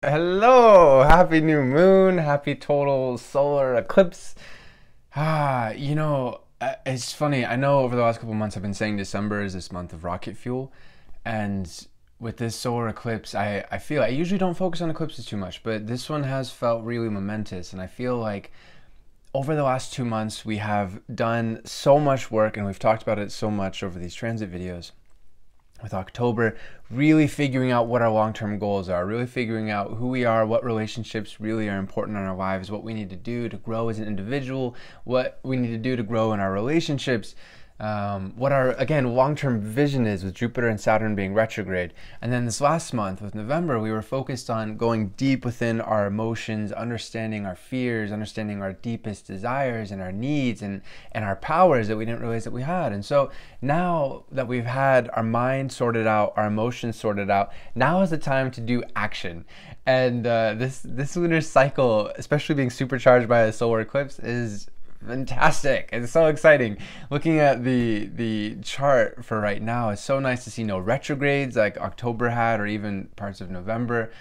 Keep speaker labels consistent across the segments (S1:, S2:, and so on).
S1: Hello, happy new moon, happy total solar eclipse. It's funny. I know over the last couple of months I've been saying December is this month of rocket fuel, and with this solar eclipse, I feel I usually don't focus on eclipses too much, but this one has felt really momentous, and I feel like over the last 2 months we have done so much work, and we've talked about it so much over these transit videos with October, really figuring out what our long-term goals are, really figuring out who we are, what relationships really are important in our lives, what we need to do to grow as an individual, what we need to do to grow in our relationships, what our, again, long-term vision is with Jupiter and Saturn being retrograde. And then this last month with November, we were focused on going deep within our emotions, understanding our fears, understanding our deepest desires and our needs and our powers that we didn't realize that we had. And so now that we've had our mind sorted out, our emotions sorted out, now is the time to do action. And this lunar cycle, especially being supercharged by a solar eclipse, is fantastic. It's so exciting. Looking at the chart for right now, it's so nice to see no retrogrades like October had, or even parts of November.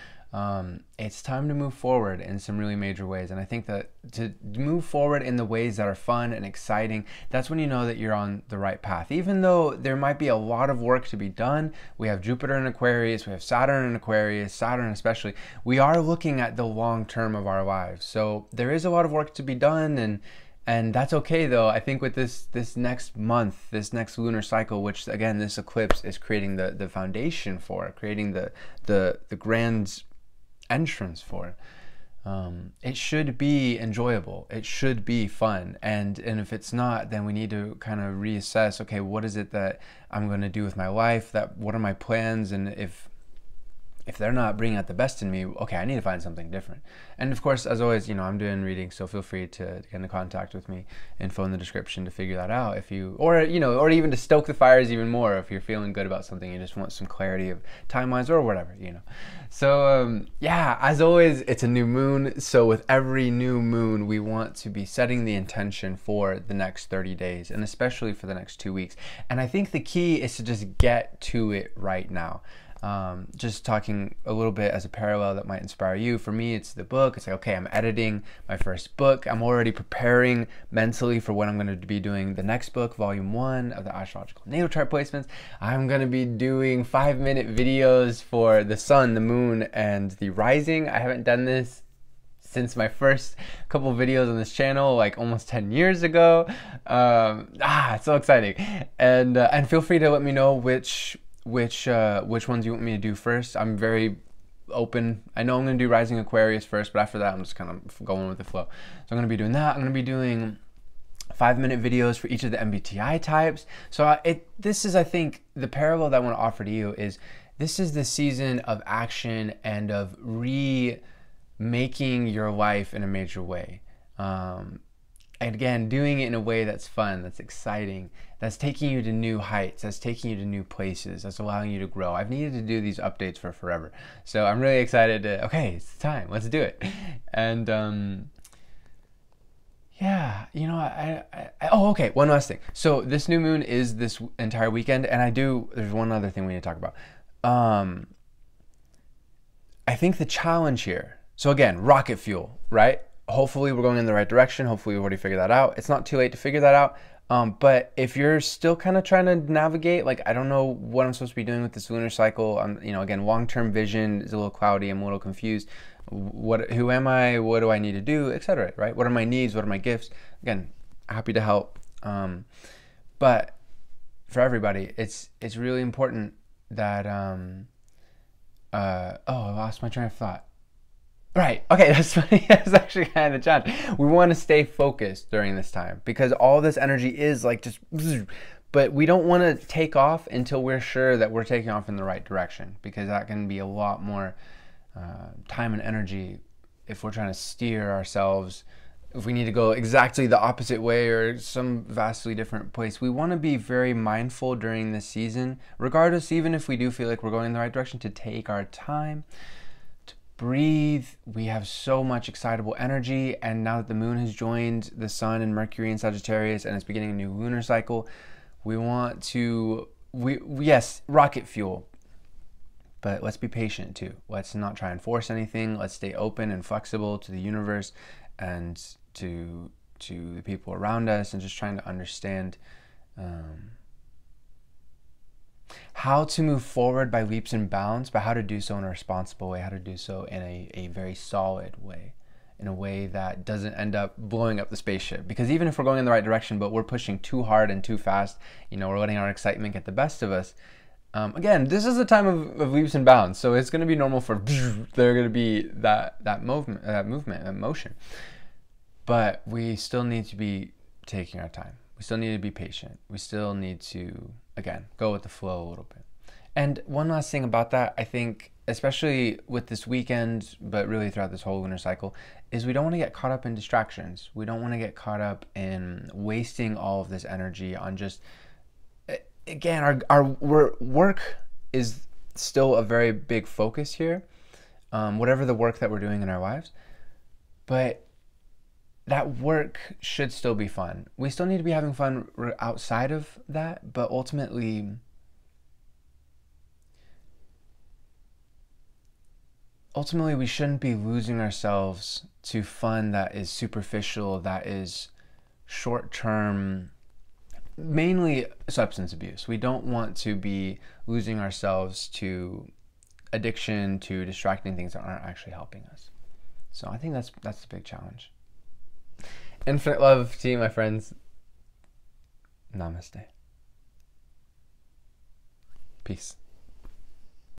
S1: It's time to move forward in some really major ways, and I think that to move forward in the ways that are fun and exciting, that's when you know that you're on the right path. Even though there might be a lot of work to be done, we have Jupiter in Aquarius, we have Saturn in Aquarius, Saturn especially, we are looking at the long term of our lives. So there is a lot of work to be done, and that's okay though. I think with this next month, this next lunar cycle, which again this eclipse is creating the foundation for, creating the grand entrance for, it should be enjoyable. It should be fun. And if it's not, then we need to kind of reassess, okay, what is it that I'm going to do with my life? What are my plans? And if they're not bringing out the best in me, okay, I need to find something different. And of course, as always, I'm doing readings, so feel free to get into contact with me. Info in the description to figure that out if you, or even to stoke the fires even more if you're feeling good about something, you just want some clarity of timelines or whatever. So yeah, as always, it's a new moon. So with every new moon, we want to be setting the intention for the next 30 days, and especially for the next 2 weeks. And I think the key is to just get to it right now. Just talking a little bit as a parallel that might inspire you. For me, it's the book. It's like, okay, I'm editing my first book. I'm already preparing mentally for when I'm going to be doing the next book, volume 1 of the astrological natal chart placements. I'm going to be doing 5-minute videos for the sun, the moon, and the rising. I haven't done this since my first couple videos on this channel, like almost 10 years ago. It's so exciting. And feel free to let me know which ones you want me to do first. I'm very open. I know I'm going to do Rising Aquarius first, but after that I'm just kind of going with the flow. So I'm going to be doing that. I'm going to be doing 5-minute videos for each of the MBTI types. So this is, I think, the parallel that I want to offer to you is this is the season of action and of remaking your life in a major way. And again, doing it in a way that's fun, that's exciting, that's taking you to new heights, that's taking you to new places, that's allowing you to grow. I've needed to do these updates for forever. So I'm really excited to, okay, it's time, let's do it. And yeah, oh, okay, one last thing. So this new moon is this entire weekend, and there's one other thing we need to talk about. I think the challenge here, so again, rocket fuel, right? Hopefully we're going in the right direction. Hopefully we've already figured that out. It's not too late to figure that out. But if you're still kind of trying to navigate, like, I don't know what I'm supposed to be doing with this lunar cycle. Again, long-term vision is a little cloudy. I'm a little confused. Who am I? What do I need to do? Etc. Right? What are my needs? What are my gifts? Again, happy to help. But for everybody, it's really important that, I lost my train of thought. Right. Okay, that's funny. That's actually kind of the challenge. We want to stay focused during this time because all this energy is like just, but we don't want to take off until we're sure that we're taking off in the right direction, because that can be a lot more time and energy if we're trying to steer ourselves. If we need to go exactly the opposite way or some vastly different place, we want to be very mindful during this season, regardless, even if we do feel like we're going in the right direction, to take our time, breathe. We have so much excitable energy, and now that the moon has joined the sun and Mercury in Sagittarius and it's beginning a new lunar cycle, we want to, yes, rocket fuel, But let's be patient too. Let's not try and force anything. Let's stay open and flexible to the universe and to the people around us, and just trying to understand how to move forward by leaps and bounds, but how to do so in a responsible way, how to do so in a very solid way, in a way that doesn't end up blowing up the spaceship. Because even if we're going in the right direction, but we're pushing too hard and too fast, we're letting our excitement get the best of us. Again, this is a time of leaps and bounds, so it's going to be normal for there going to be that movement, that motion. But we still need to be taking our time. We still need to be patient. We still need to, again, go with the flow a little bit. And one last thing about that, I think, especially with this weekend, but really throughout this whole lunar cycle, is we don't want to get caught up in distractions. We don't want to get caught up in wasting all of this energy on just, again, our work is still a very big focus here, whatever the work that we're doing in our lives. But that work should still be fun. We still need to be having fun outside of that, but ultimately we shouldn't be losing ourselves to fun that is superficial, that is short-term, mainly substance abuse. We don't want to be losing ourselves to addiction, to distracting things that aren't actually helping us. So I think that's the big challenge. Infinite love to you, my friends. Namaste. Peace.